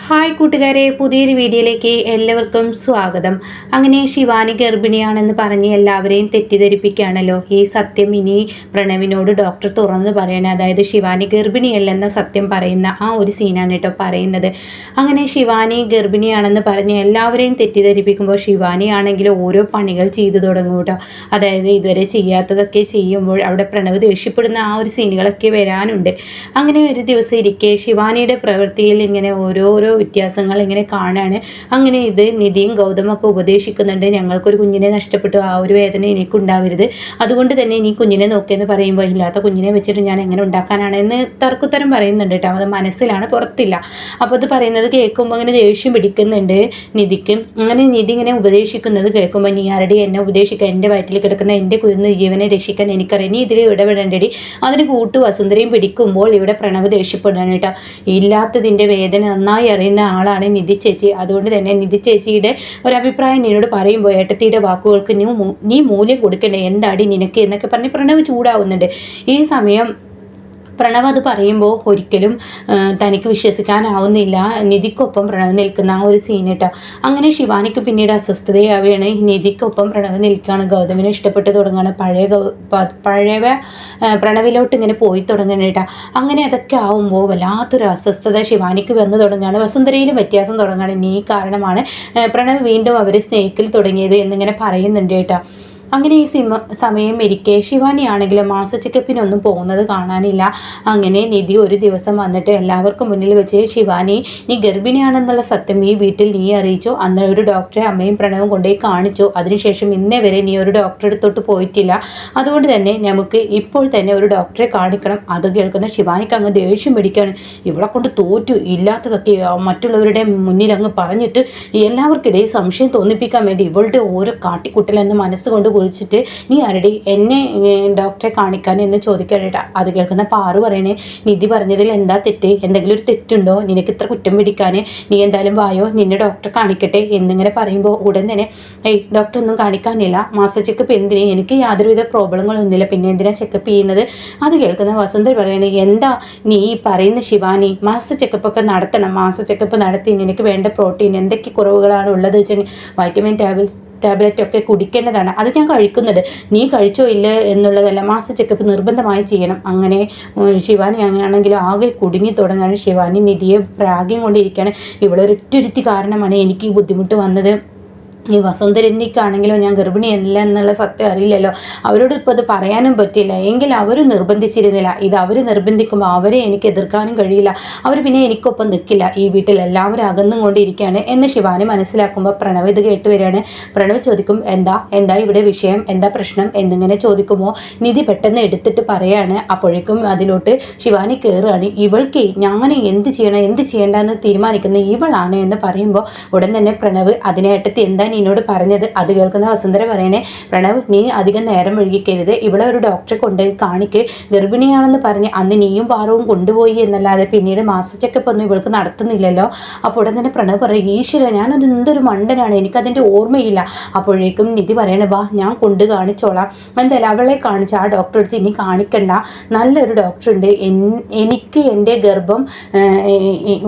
Hi കൂട്ടുകാരെ, പുതിയൊരു വീഡിയോയിലേക്ക് എല്ലാവർക്കും സ്വാഗതം. അങ്ങനെ ശിവാനി ഗർഭിണിയാണെന്ന് പറഞ്ഞ് എല്ലാവരെയും തെറ്റിദ്ധരിപ്പിക്കുകയാണല്ലോ. ഈ സത്യം ഇനി പ്രണവിനോട് ഡോക്ടർ തുറന്ന് പറയണേ. അതായത് ശിവാനി ഗർഭിണിയല്ലെന്ന സത്യം പറയുന്ന ആ ഒരു സീനാണ് കേട്ടോ പറയുന്നത്. അങ്ങനെ ശിവാനി ഗർഭിണിയാണെന്ന് പറഞ്ഞ് എല്ലാവരെയും തെറ്റിദ്ധരിപ്പിക്കുമ്പോൾ ശിവാനി ആണെങ്കിൽ ഓരോ പണികൾ ചെയ്തു തുടങ്ങും കേട്ടോ. അതായത് ഇതുവരെ ചെയ്യാത്തതൊക്കെ ചെയ്യുമ്പോൾ അവിടെ പ്രണവ് ദേഷ്യപ്പെടുന്ന ആ ഒരു സീനുകളൊക്കെ വരാനുണ്ട്. അങ്ങനെ ഒരു ദിവസം ഇരിക്കെ ശിവാനിയുടെ പ്രവൃത്തിയിൽ ഇങ്ങനെ ഓരോരോ വ്യത്യാസങ്ങൾ ഇങ്ങനെ കാണാണ്. അങ്ങനെ ഇത് നിധിയും ഗൗതമൊക്കെ ഉപദേശിക്കുന്നുണ്ട്. ഞങ്ങൾക്കൊരു കുഞ്ഞിനെ നഷ്ടപ്പെട്ടു, ആ ഒരു വേദന എനിക്കുണ്ടാവരുത്, അതുകൊണ്ട് തന്നെ നീ കുഞ്ഞിനെ നോക്കിയെന്ന് പറയുമ്പോൾ ഇല്ലാത്ത കുഞ്ഞിനെ വെച്ചിട്ട് ഞാൻ എങ്ങനെ ഉണ്ടാക്കാനാണ് എന്ന് തർക്കുത്തരം പറയുന്നുണ്ട് കേട്ടോ. അത് മനസ്സിലാണ്, പുറത്തില്ല. അപ്പോൾ അത് പറയുന്നത് കേൾക്കുമ്പോൾ അങ്ങനെ ദേഷ്യം പിടിക്കുന്നുണ്ട് നിധിക്ക്. അങ്ങനെ നിധി ഇങ്ങനെ ഉപദേശിക്കുന്നത് കേൾക്കുമ്പോൾ നീ ആരുടെ എന്നെ ഉപദേശിക്കുക, എൻ്റെ വയറ്റിൽ കിടക്കുന്ന എൻ്റെ കുഞ്ഞ് ജീവനെ രക്ഷിക്കാൻ എനിക്കറിയാം, നീ ഇതിൽ ഇടപെടേണ്ടടി. അതിന് കൂട്ടു വസുന്ധരയും പിടിക്കുമ്പോൾ ഇവിടെ പ്രണവ് ദേഷ്യപ്പെടുകയാണ് കേട്ടോ. ഇല്ലാത്തതിൻ്റെ വേദന നന്നായി അറിയുന്ന ആളാണ് നിധി ചേച്ചി. അതുകൊണ്ട് തന്നെ നിധി ചേച്ചിയുടെ ഒരഭിപ്രായം നിന്നോട് പറയുമ്പോൾ ഏട്ടത്തിയുടെ വാക്കുകൾക്ക് നീ മൂല്യം കൊടുക്കണ്ടേ, എന്താടി നിനക്ക് എന്നൊക്കെ പറഞ്ഞ് പ്രണവ് ചൂടാവുന്നുണ്ട്. ഈ സമയം പ്രണവ് അത് പറയുമ്പോൾ ഒരിക്കലും തനിക്ക് വിശ്വസിക്കാനാവുന്നില്ല. നിധിക്കൊപ്പം പ്രണവ് നിൽക്കുന്ന ആ ഒരു സീൻ കേട്ടോ. അങ്ങനെ ശിവാനിക്ക് പിന്നീട് അസ്വസ്ഥതയാവുകയാണ്. നിധിക്കൊപ്പം പ്രണവ് നിൽക്കുകയാണ്. ഗൗതമിനെ ഇഷ്ടപ്പെട്ട് തുടങ്ങുകയാണ്. പഴയ പ്രണവിലോട്ട് ഇങ്ങനെ പോയി തുടങ്ങണം കേട്ടോ. അങ്ങനെ അതൊക്കെ ആവുമ്പോൾ വല്ലാത്തൊരു അസ്വസ്ഥത ശിവാനിക്ക് വന്നു തുടങ്ങുകയാണ്. വസുന്ധരയിലും വ്യത്യാസം തുടങ്ങുകയാണ്. നീ കാരണമാണ് പ്രണവ് വീണ്ടും അവരെ സ്നേഹിക്കൽ തുടങ്ങിയത് എന്നിങ്ങനെ പറയുന്നുണ്ട് കേട്ടോ. അങ്ങനെ ഈ സമയം ഇരിക്കെ ശിവാനി ആണെങ്കിലും മാസ ചെക്കപ്പിനൊന്നും പോകുന്നത് കാണാനില്ല. അങ്ങനെ നിധി ഒരു ദിവസം വന്നിട്ട് എല്ലാവർക്കും മുന്നിൽ വെച്ച് ശിവാനി നീ ഗർഭിണിയാണെന്നുള്ള സത്യം ഈ വീട്ടിൽ നീ അറിയിച്ചു, അന്ന് ഒരു ഡോക്ടറെ അമ്മയും പ്രണവും കൊണ്ടുപോയി കാണിച്ചു, അതിനുശേഷം ഇന്നേ വരെ നീ ഒരു ഡോക്ടറെ അടുത്തോട്ട് പോയിട്ടില്ല, അതുകൊണ്ട് തന്നെ നമുക്ക് ഇപ്പോൾ തന്നെ ഒരു ഡോക്ടറെ കാണിക്കണം. അത് കേൾക്കുന്ന ശിവാനിക്ക് അങ്ങ് ദേഷ്യം പിടിക്കുകയാണ്. ഇവിടെ കൊണ്ട് തോറ്റു, ഇല്ലാത്തതൊക്കെ മറ്റുള്ളവരുടെ മുന്നിൽ അങ്ങ് പറഞ്ഞിട്ട് എല്ലാവർക്കിടയിൽ സംശയം തോന്നിപ്പിക്കാൻ വേണ്ടി ഇവളുടെ ഓരോ കാട്ടിക്കുട്ടലെന്ന് മനസ്സുകൊണ്ട് കുറിച്ചിട്ട് നീ ആരുടെ എന്നെ ഡോക്ടറെ കാണിക്കാൻ എന്ന് ചോദിക്കാനായിട്ട്. അത് കേൾക്കുന്ന പാറു പറയണേ, നിധി പറഞ്ഞതിൽ എന്താ തെറ്റ്, എന്തെങ്കിലും ഒരു തെറ്റുണ്ടോ, നിനക്ക് ഇത്ര കുറ്റം പിടിക്കാൻ, നീ എന്തായാലും വായോ നിന്നെ ഡോക്ടറെ കാണിക്കട്ടെ എന്നിങ്ങനെ പറയുമ്പോൾ ഉടൻ തന്നെ ഡോക്ടർ ഒന്നും കാണിക്കാനില്ല, മാസ ചെക്കപ്പ് എന്തിന്, എനിക്ക് യാതൊരുവിധ പ്രോബ്ലങ്ങളൊന്നുമില്ല, പിന്നെ എന്തിനാ ചെക്കപ്പ് ചെയ്യുന്നത്. അത് കേൾക്കുന്ന വസുന്ധര പറയണേ, എന്താ നീ പറയുന്ന ശിവാനി, മാസ ചെക്കപ്പൊക്കെ നടത്തണം, മാസ ചെക്കപ്പ് നടത്തി നിനക്ക് വേണ്ട പ്രോട്ടീൻ എന്തൊക്കെ കുറവുകളാണ് ഉള്ളത് വെച്ചാൽ വൈറ്റമിൻ ടാബ്ലറ്റ് ഒക്കെ കുടിക്കേണ്ടതാണ്, അത് ഞാൻ കഴിക്കുന്നുണ്ട്, നീ കഴിച്ചോ ഇല്ല എന്നുള്ളതല്ല, മാസ ചെക്കപ്പ് നിർബന്ധമായി ചെയ്യണം. അങ്ങനെ ശിവാനി ആണെങ്കിലും ആകെ കുടുങ്ങി തുടങ്ങാണ്. ശിവാനി നിധിയെ പ്രാഗ്യം കൊണ്ടിരിക്കുകയാണ്. ഇവളൊരൊറ്റൊരുത്തി കാരണമാണ് എനിക്ക് ഈ ബുദ്ധിമുട്ട് വന്നത്. ഈ വസുന്ധരനിക്കാണെങ്കിലോ ഞാൻ ഗർഭിണിയല്ല എന്നുള്ള സത്യം അറിയില്ലല്ലോ, അവരോട് ഇപ്പോൾ അത് പറയാനും പറ്റില്ല, എങ്കിൽ അവർ നിർബന്ധിച്ചിരുന്നില്ല. ഇത് അവർ നിർബന്ധിക്കുമ്പോൾ അവരെ എനിക്ക് എതിർക്കാനും കഴിയില്ല, അവർ പിന്നെ എനിക്കൊപ്പം നിൽക്കില്ല, ഈ വീട്ടിൽ എല്ലാവരും അകന്നും കൊണ്ടിരിക്കുകയാണ് എന്ന് ശിവാനി മനസ്സിലാക്കുമ്പോൾ പ്രണവ് ഇത് കേട്ട് വരികയാണ്. പ്രണവ് ചോദിക്കും, എന്താ ഇവിടെ വിഷയം, എന്താ പ്രശ്നം എന്നിങ്ങനെ ചോദിക്കുമ്പോൾ നിധി പെട്ടെന്ന് എടുത്തിട്ട് പറയാണ്. അപ്പോഴേക്കും അതിലോട്ട് ശിവാനി കയറുകയാണ്. ഇവൾക്ക് ഞാൻ എന്ത് ചെയ്യണം എന്ത് ചെയ്യേണ്ടെന്ന് തീരുമാനിക്കുന്നത് ഇവളാണ് എന്ന് പറയുമ്പോൾ ഉടൻ തന്നെ പ്രണവ് അതിനേട്ടത്തി എന്താ നിന്നോട് പറഞ്ഞത്. അത് കേൾക്കുന്ന വസുന്ധര പറയണേ, പ്രണവ് നീ അധികം നേരം ഒഴുകിക്കരുത്, ഇവിടെ ഒരു ഡോക്ടറെ കൊണ്ട് കാണിക്ക്, ഗർഭിണിയാണെന്ന് പറഞ്ഞ് അന്ന് നീയും പാറവും കൊണ്ടുപോയി എന്നല്ലാതെ പിന്നീട് മാസ ചെക്കപ്പ് ഒന്നും ഇവൾക്ക് നടത്തുന്നില്ലല്ലോ. അപ്പോൾ ഉടൻ തന്നെ പ്രണവ് പറയും, ഈശ്വര ഞാനത് എന്തൊരു മണ്ടനാണ്, എനിക്കതിൻ്റെ ഓർമ്മയില്ല. അപ്പോഴേക്കും നിധി പറയണേ, വാ ഞാൻ കൊണ്ട് കാണിച്ചോളാം, എന്തായാലും അവളെ കാണിച്ച് ആ ഡോക്ടറെ അടുത്ത് ഇനി കാണിക്കണ്ട, നല്ലൊരു ഡോക്ടറുണ്ട്, എനിക്ക് എൻ്റെ ഗർഭം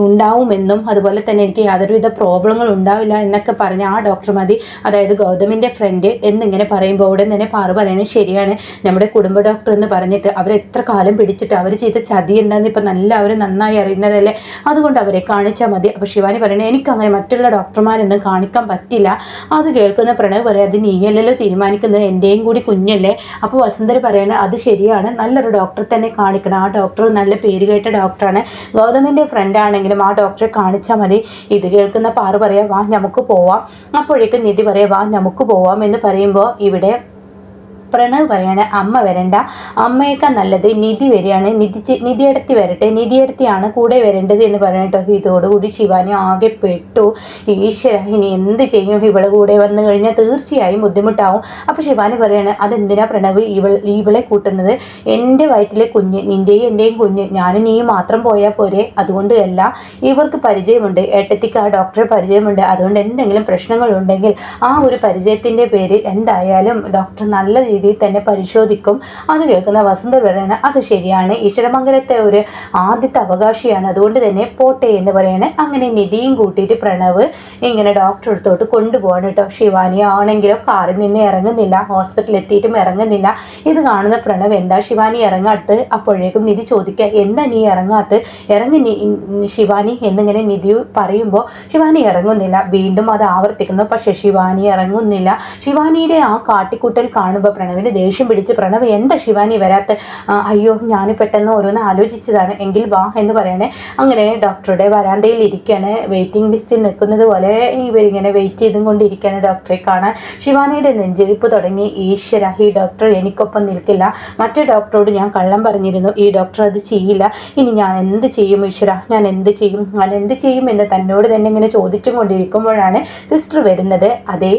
ഉണ്ടാവുമെന്നും അതുപോലെ തന്നെ എനിക്ക് യാതൊരുവിധ പ്രോബ്ലങ്ങൾ ഉണ്ടാവില്ല എന്നൊക്കെ പറഞ്ഞ് ആ ഡോക്ടർ മതി, അതായത് ഗൗതമിൻ്റെ ഫ്രണ്ട് എന്നിങ്ങനെ പറയുമ്പോൾ ഉടൻ തന്നെ പാറു പറയണേ, ശരിയാണ്, നമ്മുടെ കുടുംബ ഡോക്ടർ എന്ന് പറഞ്ഞിട്ട് അവരെത്ര കാലം പിടിച്ചിട്ട് അവർ ചെയ്ത ചതി ഉണ്ടെന്ന് ഇപ്പം എല്ലാവരും നന്നായി അറിയുന്നതല്ലേ, അതുകൊണ്ട് അവരെ കാണിച്ചാൽ മതി. അപ്പോൾ ശിവാനി പറയണേ, എനിക്കങ്ങനെ മറ്റുള്ള ഡോക്ടർമാരൊന്നും കാണിക്കാൻ പറ്റില്ല. അത് കേൾക്കുന്ന പ്രണവ് പറയാം, അത് നീയല്ലല്ലോ തീരുമാനിക്കുന്നത്, എൻ്റെയും കൂടി കുഞ്ഞല്ലേ. അപ്പോൾ വസുന്ധര പറയണേ, അത് ശരിയാണ്, നല്ലൊരു ഡോക്ടറെ തന്നെ കാണിക്കണം, ആ ഡോക്ടർ നല്ല പേര് കേട്ട ഡോക്ടറാണ്, ഗൗതമിൻ്റെ ഫ്രണ്ട് ആണെങ്കിലും ആ ഡോക്ടറെ കാണിച്ചാൽ മതി. ഇത് കേൾക്കുന്ന പാറു പറയാം, വാ നമുക്ക് പോവാം. അപ്പോഴേക്കും നിധി പറയാം, വാ നമുക്ക് പോവാം എന്ന് പറയുമ്പോൾ ഇവിടെ പ്രണവ് പറയാണ്, അമ്മ വരണ്ട, അമ്മയേക്കാൾ നല്ലത് നിധി വരികയാണ്, നിധിയെടുത്തി വരട്ടെ, നിധിയെടുത്തിയാണ് കൂടെ വരേണ്ടത് എന്ന് പറയട്ടോ. ഇതോടുകൂടി ശിവാനി ആകെ പെട്ടു. ഈശ്വര ഇനി എന്ത് ചെയ്യും, ഇവളെ കൂടെ വന്നു കഴിഞ്ഞാൽ തീർച്ചയായും ബുദ്ധിമുട്ടാവും. അപ്പോൾ ശിവാനി പറയാണ്, അതെന്തിനാ പ്രണവ് ഇവളെ കൂട്ടുന്നത്, എൻ്റെ വയറ്റിലെ കുഞ്ഞ്, നിൻ്റെയും എൻ്റെയും കുഞ്ഞ്, ഞാനും നീ മാത്രം പോയാൽ പോരെ, അതുകൊണ്ട് അല്ല, ഇവർക്ക് പരിചയമുണ്ട്, ഏട്ടത്തിക്ക് ആ ഡോക്ടറെ പരിചയമുണ്ട്, അതുകൊണ്ട് എന്തെങ്കിലും പ്രശ്നങ്ങളുണ്ടെങ്കിൽ ആ ഒരു പരിചയത്തിൻ്റെ പേരിൽ എന്തായാലും ഡോക്ടർ നല്ല രീതിയിൽ തന്നെ പരിശോധിക്കും. അത് കേൾക്കുന്ന വസന്ത പറയാണ് അത് ശരിയാണ്, ഈശ്വരമംഗലത്തെ ഒരു ആദ്യത്തെ അവകാശിയാണ്, അതുകൊണ്ട് തന്നെ പോട്ടെ എന്ന് പറയാണ്. അങ്ങനെ നിധിയും കൂട്ടിയിട്ട് പ്രണവ് ഇങ്ങനെ ഡോക്ടറെ അടുത്തോട്ട് കൊണ്ടുപോകണം കേട്ടോ. ശിവാനി ആണെങ്കിലോ കാറിൽ നിന്ന് ഇറങ്ങുന്നില്ല, ഹോസ്പിറ്റലിൽ എത്തിയിട്ടും ഇറങ്ങുന്നില്ല. ഇത് കാണുന്ന പ്രണവ് എന്താ ശിവാനി ഇറങ്ങാത്ത്? അപ്പോഴേക്കും നിധി ചോദിക്കുക എന്താ നീ ഇറങ്ങാത്ത്, ഇറങ്ങി ശിവാനി എന്നിങ്ങനെ നിധി പറയുമ്പോൾ ശിവാനി ഇറങ്ങുന്നില്ല. വീണ്ടും അത് ആവർത്തിക്കുന്നു, പക്ഷെ ശിവാനി ഇറങ്ങുന്നില്ല. ശിവാനിയുടെ ആ കാട്ടിക്കൂട്ടൽ കാണുമ്പോൾ പ്രണവിന് ദേഷ്യം പിടിച്ച് പ്രണവ് എന്താ ശിവാനി വരാത്ത? അയ്യോ ഞാൻ പെട്ടെന്ന് ഓരോന്ന് ആലോചിച്ചതാണ്, എങ്കിൽ വാ എന്ന് പറയണേ. അങ്ങനെ ഡോക്ടറുടെ വരാന്തയിൽ ഇരിക്കുകയാണ്, വെയിറ്റിംഗ് ലിസ്റ്റിൽ നിൽക്കുന്നത് പോലെ ഇവരിങ്ങനെ വെയിറ്റ് ചെയ്തും കൊണ്ടിരിക്കുകയാണ് ഡോക്ടറെ കാണാൻ. ശിവാനിയുടെ നെഞ്ചിരിപ്പ് തുടങ്ങി. ഈശ്വര, ഈ ഡോക്ടർ എനിക്കൊപ്പം നിൽക്കില്ല, മറ്റേ ഡോക്ടറോട് ഞാൻ കള്ളം പറഞ്ഞിരുന്നു, ഈ ഡോക്ടർ അത് ചെയ്യില്ല, ഇനി ഞാൻ എന്ത് ചെയ്യും ഈശ്വര, ഞാൻ എന്ത് ചെയ്യും എന്ന് തന്നോട് തന്നെ ഇങ്ങനെ ചോദിച്ചും കൊണ്ടിരിക്കുമ്പോഴാണ് സിസ്റ്റർ വരുന്നത്. അതെ,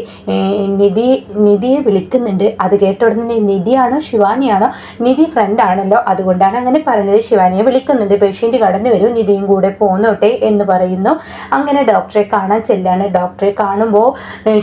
നിധിയെ വിളിക്കുന്നുണ്ട്. അത് കേട്ട ഉടനെ നിധിയാണോ ശിവാനിയാണോ? നിധി ഫ്രണ്ട് ആണല്ലോ, അതുകൊണ്ടാണ് അങ്ങനെ പറഞ്ഞത്. ശിവാനിയെ വിളിക്കുന്നുണ്ട്, പേഷ്യൻ്റ് കടന്നു വരും, നിധിയും കൂടെ പോന്നോട്ടെ എന്ന് പറയുന്നു. അങ്ങനെ ഡോക്ടറെ കാണാൻ ചെല്ലാണ്. ഡോക്ടറെ കാണുമ്പോൾ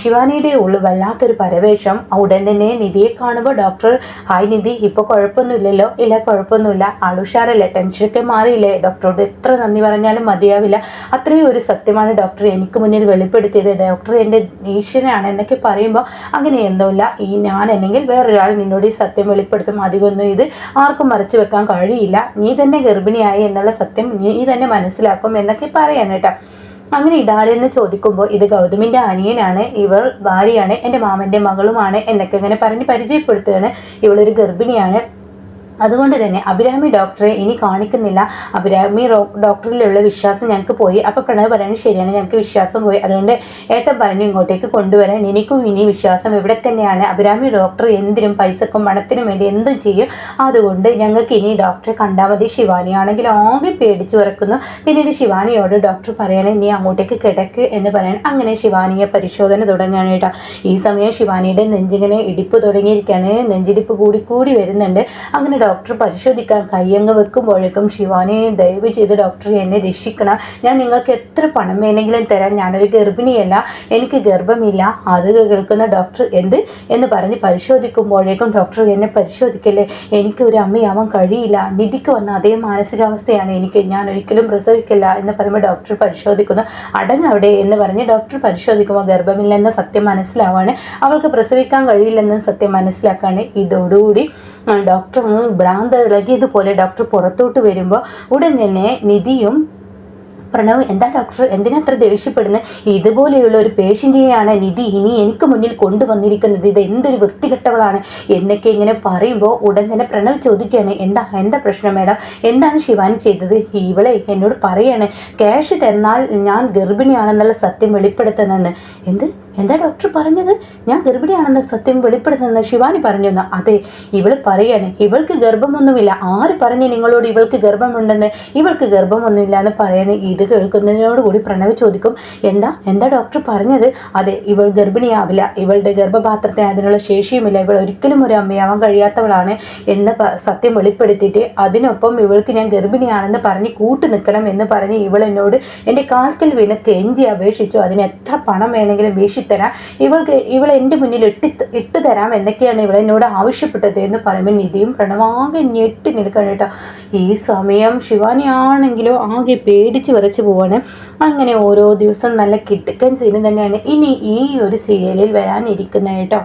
ശിവാനിയുടെ ഉള്ളിൽ വല്ലാത്തൊരു പരവേശം. ഉടൻ തന്നെ നിധിയെ കാണുമ്പോൾ ഡോക്ടർ ഹായ് നിധി, ഇപ്പോൾ കുഴപ്പമൊന്നുമില്ലല്ലോ? ഇല്ല കുഴപ്പമൊന്നുമില്ല, ആളുഷാറല്ലേ, ടെൻഷനൊക്കെ മാറിയില്ലേ? ഡോക്ടറോട് എത്ര നന്ദി പറഞ്ഞാലും മതിയാവില്ല, അത്രയും ഒരു സത്യമാണ് ഡോക്ടർ എനിക്ക് മുന്നിൽ വെളിപ്പെടുത്തിയത്, ഡോക്ടർ എൻ്റെ ഈശ്വരനാണ് എന്നൊക്കെ പറയുമ്പോൾ അങ്ങനെയൊന്നുമില്ല, ഞാൻ അല്ലെങ്കിൽ വേറൊരാൾ നിന്നോട് ഈ സത്യം വെളിപ്പെടുത്തും, അധികമൊന്നും ഇത് ആർക്കും മറച്ചു വെക്കാൻ കഴിയില്ല, നീ തന്നെ ഗർഭിണിയായി എന്നുള്ള സത്യം നീ തന്നെ മനസ്സിലാക്കും എന്നൊക്കെ പറയാൻ കേട്ടോ. അങ്ങനെ ഇതാരെന്ന് ചോദിക്കുമ്പോൾ ഇത് ഗൗതമിൻ്റെ അനിയനാണ്, ഇവൾ ഭാര്യയാണ്, എൻ്റെ മാമൻ്റെ മകളുമാണ് എന്നൊക്കെ ഇങ്ങനെ പറഞ്ഞ് പരിചയപ്പെടുത്തുകയാണ്. ഇവളൊരു ഗർഭിണിയാണ്, അതുകൊണ്ട് തന്നെ അഭിരാമി ഡോക്ടറെ ഇനി കാണിക്കുന്നില്ല, അഭിരാമി ഡോക്ടറിലുള്ള വിശ്വാസം ഞങ്ങൾക്ക് പോയി. അപ്പോൾ പ്രണവ് പറയുന്നത് ശരിയാണ്, ഞങ്ങൾക്ക് വിശ്വാസം പോയി, അതുകൊണ്ട് ഏട്ടൻ പറഞ്ഞു ഇങ്ങോട്ടേക്ക് കൊണ്ടുവരാൻ, എനിക്കും ഇനി വിശ്വാസം ഇവിടെ തന്നെയാണ്. അഭിരാമി ഡോക്ടർ എന്തിനും പൈസക്കും പണത്തിനും വേണ്ടി എന്തും ചെയ്യും, അതുകൊണ്ട് ഞങ്ങൾക്ക് ഇനി ഡോക്ടറെ കണ്ടാൽ മതി. ശിവാനി ആണെങ്കിൽ ആകെ പേടിച്ച് വിറക്കുന്നു. പിന്നീട് ശിവാനിയോട് ഡോക്ടർ പറയണേ നീ അങ്ങോട്ടേക്ക് കിടക്ക് എന്ന് പറയണം. അങ്ങനെ ശിവാനിയെ പരിശോധന തുടങ്ങുകയാണ് കേട്ടോ. ഈ സമയം ശിവാനിയുടെ നെഞ്ചിങ്ങനെ ഇടിപ്പ് തുടങ്ങിയിരിക്കുകയാണ്, നെഞ്ചിടിപ്പ് കൂടി വരുന്നുണ്ട്. അങ്ങനെ ഡോക്ടർ പരിശോധിക്കാൻ കയ്യങ്ങ് വെക്കുമ്പോഴേക്കും ശിവാനി ദയവ് ചെയ്ത് ഡോക്ടർ എന്നെ രക്ഷിക്കണം, ഞാൻ നിങ്ങൾക്ക് എത്ര പണം വേണമെങ്കിലും തരാം, ഞാനൊരു ഗർഭിണിയല്ല, എനിക്ക് ഗർഭമില്ല. അത് കേൾക്കുന്ന ഡോക്ടർ എന്ന് പറഞ്ഞ് പരിശോധിക്കുമ്പോഴേക്കും ഡോക്ടർ എന്നെ പരിശോധിക്കല്ലേ, എനിക്ക് ഒരു അമ്മയാവാൻ കഴിയില്ല, നിധിക്ക് വന്ന അതേ മാനസികാവസ്ഥയാണ് എനിക്ക്, ഞാൻ ഒരിക്കലും പ്രസവിക്കില്ല എന്ന് പറയുമ്പോൾ ഡോക്ടർ പരിശോധിക്കുന്നു. അടങ്ങവിടെ എന്ന് പറഞ്ഞ് ഡോക്ടർ പരിശോധിക്കുമ്പോൾ ഗർഭമില്ലെന്ന സത്യം മനസ്സിലാവാണ്, അവൾക്ക് പ്രസവിക്കാൻ കഴിയില്ലെന്ന് സത്യം മനസ്സിലാക്കാണ്. ഇതോടുകൂടി ഡോക്ടർ ഭ്രാന്ത് ഇളകിയതുപോലെ ഡോക്ടർ പുറത്തോട്ട് വരുമ്പോൾ ഉടൻ തന്നെ നിധിയും പ്രണവ് എന്താ ഡോക്ടർ എന്തിനാ അത്ര ദേഷ്യപ്പെടുന്നത്, ഇതുപോലെയുള്ള ഒരു പേഷ്യൻറ്റിനെയാണ് നിധി ഇനി എനിക്ക് മുന്നിൽ കൊണ്ടുവന്നിരിക്കുന്നത്, ഇത് എന്തൊരു വൃത്തികെട്ടവളാണ് എന്നൊക്കെ ഇങ്ങനെ പറയുമ്പോൾ ഉടൻ തന്നെ പ്രണവ് ചോദിക്കുകയാണ് എന്താ പ്രശ്നം മേഡം, എന്താണ് ശിവാനി ചെയ്തത്? ഇവളെ എന്നോട് പറയാണ് ക്യാഷ് തന്നാൽ ഞാൻ ഗർഭിണിയാണെന്നുള്ള സത്യം വെളിപ്പെടുത്തുന്നെന്ന്. എന്താ ഡോക്ടർ പറഞ്ഞത്? ഞാൻ ഗർഭിണിയാണെന്ന സത്യം വെളിപ്പെടുത്തുന്നത് ശിവാനി പറഞ്ഞു. അതെ, ഇവൾ പറയാണ് ഇവൾക്ക് ഗർഭമൊന്നുമില്ല. ആര് പറഞ്ഞു നിങ്ങളോട് ഇവൾക്ക് ഗർഭമുണ്ടെന്ന്? ഇവൾക്ക് ഗർഭമൊന്നുമില്ല എന്ന് പറയണേ. ഇത് കേൾക്കുന്നതിനോടുകൂടി പ്രണവ് ചോദിക്കും എന്താ ഡോക്ടർ പറഞ്ഞത്? അതെ, ഇവൾ ഗർഭിണിയാവില്ല, ഇവളുടെ ഗർഭപാത്രത്തിന് അതിനുള്ള ശേഷിയുമില്ല, ഇവൾ ഒരിക്കലും ഒരു അമ്മയാവാൻ കഴിയാത്തവളാണ് എന്ന സത്യം വെളിപ്പെടുത്തിയിട്ട് അതിനൊപ്പം ഇവൾക്ക് ഞാൻ ഗർഭിണിയാണെന്ന് പറഞ്ഞ് കൂട്ടു നിൽക്കണം എന്ന് പറഞ്ഞ് ഇവൾ എന്നോട് എൻ്റെ കാൽക്കൽ വീണ് കെഞ്ചി അപേക്ഷിച്ചു, അതിന് എത്ര പണം വേണമെങ്കിലും വീശിത്തരാം, ഇവൾ എൻ്റെ മുന്നിൽ ഇട്ട് തരാം എന്നൊക്കെയാണ് ഇവൾ എന്നോട് ആവശ്യപ്പെട്ടത് എന്ന് പറയുമ്പോൾ നിധിയും പ്രണവാകെ ഞെട്ടി നിൽക്കണം കേട്ടോ. ഈ സമയം ശിവാനി ആണെങ്കിലോ ആകെ പേടിച്ച് വിറച്ച് പോവാണ്. അങ്ങനെ ഓരോ ദിവസം നല്ല കിട്ടുക്കൻ സീൻ തന്നെയാണ് ഇനി ഈ ഒരു സീരിയലിൽ വരാനിരിക്കുന്നത് കേട്ടോ.